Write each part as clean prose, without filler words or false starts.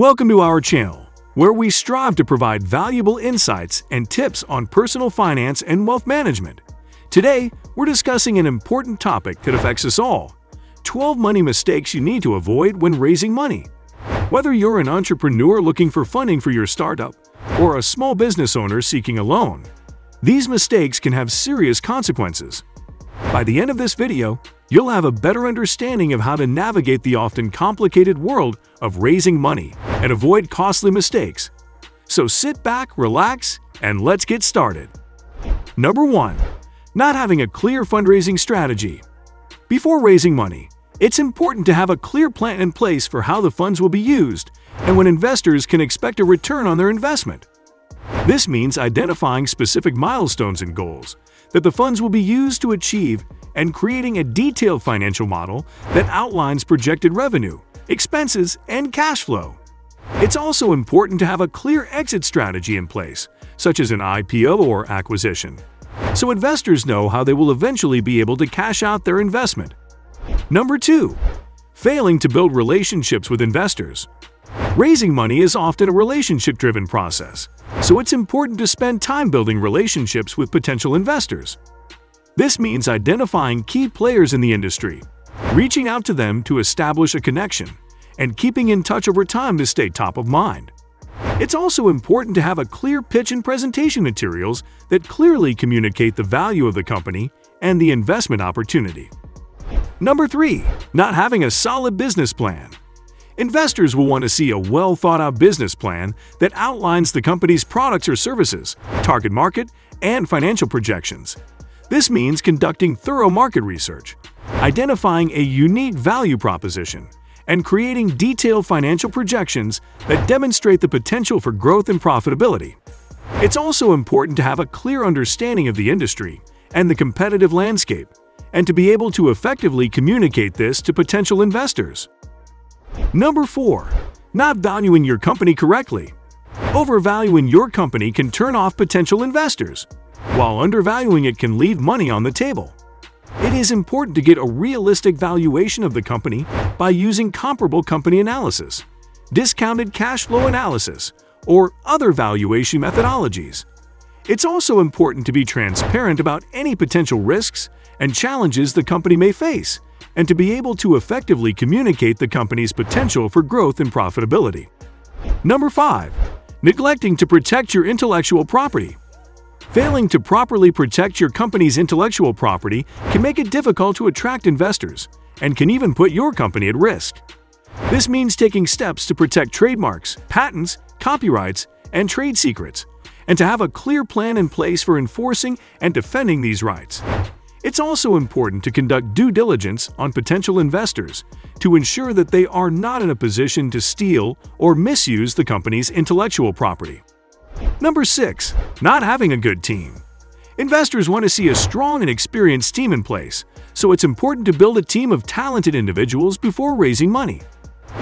Welcome to our channel, where we strive to provide valuable insights and tips on personal finance and wealth management. Today, we're discussing an important topic that affects us all: 12 money mistakes you need to avoid when raising money. Whether you're an entrepreneur looking for funding for your startup or a small business owner seeking a loan, these mistakes can have serious consequences. By the end of this video, you'll have a better understanding of how to navigate the often complicated world of raising money and avoid costly mistakes. So sit back, relax, and let's get started. Number 1. Not having a clear fundraising strategy. Before raising money, it's important to have a clear plan in place for how the funds will be used and when investors can expect a return on their investment. This means identifying specific milestones and goals that the funds will be used to achieve and creating a detailed financial model that outlines projected revenue, expenses, and cash flow. It's also important to have a clear exit strategy in place, such as an IPO or acquisition, so investors know how they will eventually be able to cash out their investment. Number 2. Failing to build relationships with investors. Raising money is often a relationship-driven process, so it's important to spend time building relationships with potential investors. This means identifying key players in the industry, reaching out to them to establish a connection, and keeping in touch over time to stay top of mind. It's also important to have a clear pitch and presentation materials that clearly communicate the value of the company and the investment opportunity. Number 3. Not having a solid business plan. Investors will want to see a well-thought-out business plan that outlines the company's products or services, target market, and financial projections. This means conducting thorough market research, identifying a unique value proposition, and creating detailed financial projections that demonstrate the potential for growth and profitability. It's also important to have a clear understanding of the industry and the competitive landscape, and to be able to effectively communicate this to potential investors. Number 4. Not valuing your company correctly. Overvaluing your company can turn off potential investors, while undervaluing it can leave money on the table. It is important to get a realistic valuation of the company by using comparable company analysis, discounted cash flow analysis, or other valuation methodologies. It's also important to be transparent about any potential risks and challenges the company may face, and to be able to effectively communicate the company's potential for growth and profitability. Number 5. Neglecting to protect your intellectual property. Failing to properly protect your company's intellectual property can make it difficult to attract investors and can even put your company at risk. This means taking steps to protect trademarks, patents, copyrights, and trade secrets, and to have a clear plan in place for enforcing and defending these rights. It's also important to conduct due diligence on potential investors to ensure that they are not in a position to steal or misuse the company's intellectual property. Number 6. Not having a good team. Investors want to see a strong and experienced team in place, so it's important to build a team of talented individuals before raising money.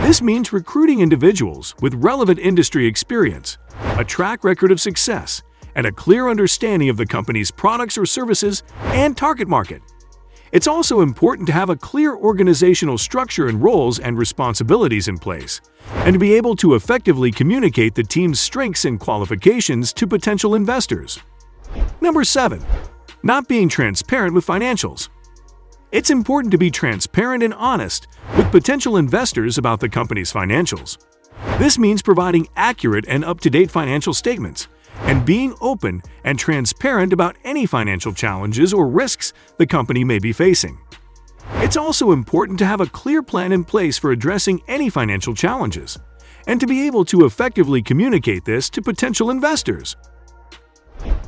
This means recruiting individuals with relevant industry experience, a track record of success, and a clear understanding of the company's products or services and target market. It's also important to have a clear organizational structure and roles and responsibilities in place, and to be able to effectively communicate the team's strengths and qualifications to potential investors. Number 7. Not being transparent with financials. It's important to be transparent and honest with potential investors about the company's financials. This means providing accurate and up-to-date financial statements, and being open and transparent about any financial challenges or risks the company may be facing. It's also important to have a clear plan in place for addressing any financial challenges, and to be able to effectively communicate this to potential investors.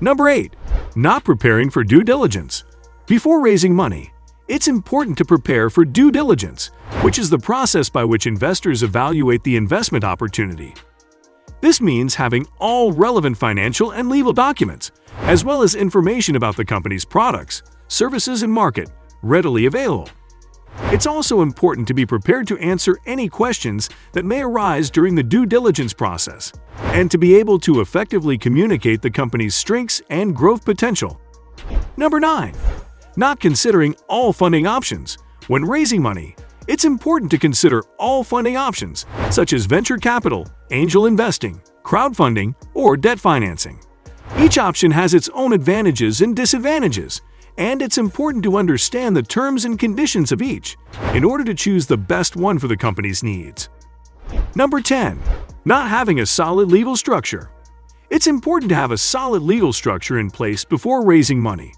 Number 8. Not preparing for due diligence. Before raising money, it's important to prepare for due diligence, which is the process by which investors evaluate the investment opportunity. This means having all relevant financial and legal documents, as well as information about the company's products, services, and market, readily available. It's also important to be prepared to answer any questions that may arise during the due diligence process, and to be able to effectively communicate the company's strengths and growth potential. Number 9. Not considering all funding options. When raising money, It's important to consider all funding options, such as venture capital, angel investing, crowdfunding, or debt financing. Each option has its own advantages and disadvantages, and it's important to understand the terms and conditions of each in order to choose the best one for the company's needs. Number 10. Not having a solid legal structure. It's important to have a solid legal structure in place before raising money.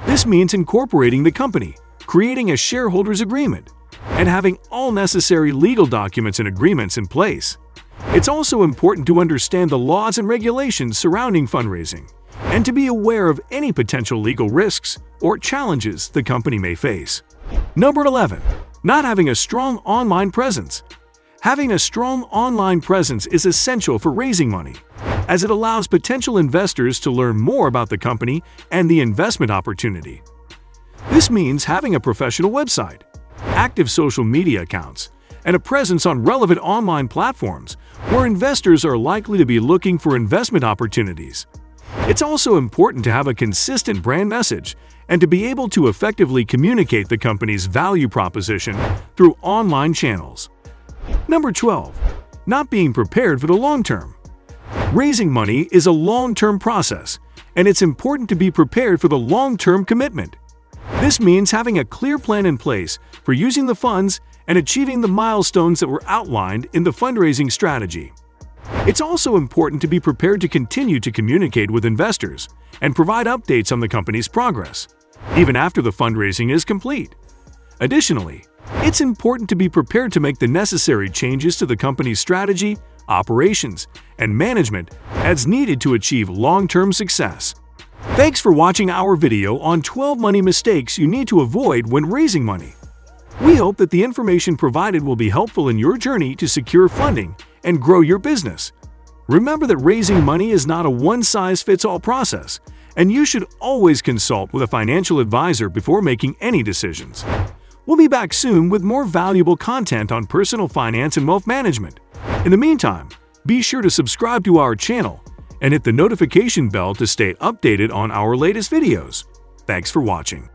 This means incorporating the company, creating a shareholders agreement, and having all necessary legal documents and agreements in place. It's also important to understand the laws and regulations surrounding fundraising and to be aware of any potential legal risks or challenges the company may face. Number 11. Not having a strong online presence. Having a strong online presence is essential for raising money, as it allows potential investors to learn more about the company and the investment opportunity. This means having a professional website, active social media accounts, and a presence on relevant online platforms where investors are likely to be looking for investment opportunities. It's also important to have a consistent brand message and to be able to effectively communicate the company's value proposition through online channels. Number 12. Not being prepared for the long term. Raising money is a long-term process, and it's important to be prepared for the long-term commitment. This means having a clear plan in place for using the funds and achieving the milestones that were outlined in the fundraising strategy. It's also important to be prepared to continue to communicate with investors and provide updates on the company's progress, even after the fundraising is complete. Additionally, it's important to be prepared to make the necessary changes to the company's strategy, operations, and management as needed to achieve long-term success. Thanks for watching our video on 12 money mistakes you need to avoid when raising money. We hope that the information provided will be helpful in your journey to secure funding and grow your business. Remember that raising money is not a one-size-fits-all process, and you should always consult with a financial advisor before making any decisions. We'll be back soon with more valuable content on personal finance and wealth management. In the meantime, be sure to subscribe to our channel and hit the notification bell to stay updated on our latest videos. Thanks for watching.